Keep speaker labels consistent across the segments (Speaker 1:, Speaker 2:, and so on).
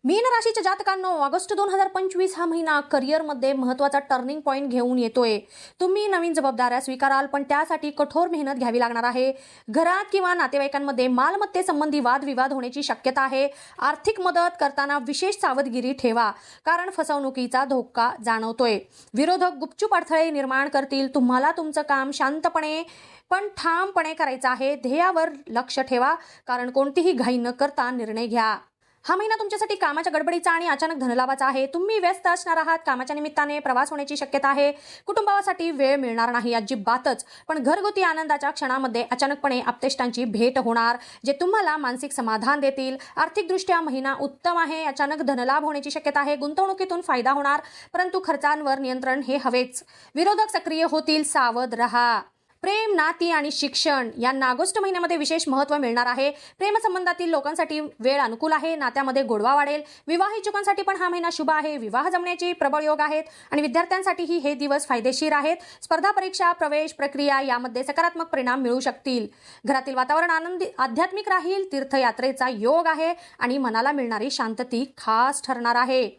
Speaker 1: मीन राशीच्या जातकांनो, ऑगस्ट 2025 हा महिना करिअरमध्ये महत्त्वाचा टर्निंग पॉईंट घेऊन येतोय. तुम्ही नवीन जबाबदाऱ्या स्वीकाराल, पण त्यासाठी कठोर मेहनत घ्यावी लागणार आहे. घरात किंवा नातेवाईकांमध्ये मालमत्तेसंबंधी वादविवाद होण्याची शक्यता आहे. आर्थिक मदत करताना विशेष सावधगिरी ठेवा, कारण फसवणुकीचा धोका जाणवतोय. विरोधक गुपचूप अडथळे निर्माण करतील. तुम्हाला तुमचं काम शांतपणे पण ठामपणे करायचं आहे. ध्येयावर लक्ष ठेवा, कारण कोणतीही घाई न करता निर्णय घ्या. हा महिना तुमच्यासाठी कामाच्या गडबडीचा आणि अचानक धनलाभाचा आहे. तुम्ही व्यस्त असणार आहात. कामाच्या निमित्ताने प्रवास होण्याची शक्यता आहे. कुटुंबासाठी वेळ मिळणार नाही अजिबातच. पण घरगुती आनंदाच्या क्षणामध्ये अचानकपणे आप्तेष्टांची भेट होणार, जे तुम्हाला मानसिक समाधान देतील. आर्थिकदृष्ट्या महिना उत्तम आहे. अचानक धनलाभ होण्याची शक्यता आहे. गुंतवणुकीतून फायदा होणार, परंतु खर्चांवर नियंत्रण हे हवेच. विरोधक सक्रिय होतील, सावध रहा. प्रेम, नाती आणि शिक्षण यांना ऑगस्ट महिन्यामध्ये विशेष महत्त्व मिळणार आहे. प्रेमसंबंधातील लोकांसाठी वेळ अनुकूल आहे. नात्यामध्ये गोडवा वाढेल. विवाह इच्छुकांसाठी पण हा महिना शुभ आहे. विवाह जमण्याचे प्रबळ योग आहेत आणि विद्यार्थ्यांसाठीही हे दिवस फायदेशीर आहेत. स्पर्धा परीक्षा, प्रवेश प्रक्रिया यामध्ये सकारात्मक परिणाम मिळू शकतील. घरातील वातावरण आनंदी आध्यात्मिक राहील. तीर्थयात्रेचा योग आहे आणि मनाला मिळणारी शांतती खास ठरणार आहे.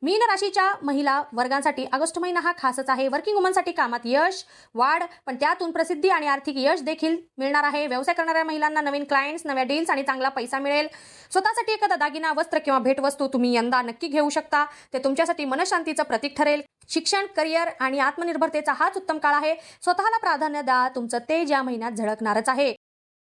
Speaker 1: मीन राशीच्या महिला वर्गांसाठी ऑगस्ट महिना हा खासच आहे. वर्किंग वुमनसाठी कामात यश, वाढ, पण त्यातून प्रसिद्धी आणि आर्थिक यश देखील मिळणार आहे. व्यवसाय करणाऱ्या महिलांना नवीन क्लायंट्स, नव्या डील्स आणि चांगला पैसा मिळेल. स्वतःसाठी एखादा दागिना, वस्त्र किंवा भेटवस्तू तुम्ही यंदा नक्की घेऊ शकता. ते तुमच्यासाठी मनशांतीचं प्रतीक ठरेल. शिक्षण, करिअर आणि आत्मनिर्भरतेचा हाच उत्तम काळ आहे. स्वतःला प्राधान्य द्या. तुमचं तेज या महिन्यात झळकणारच आहे.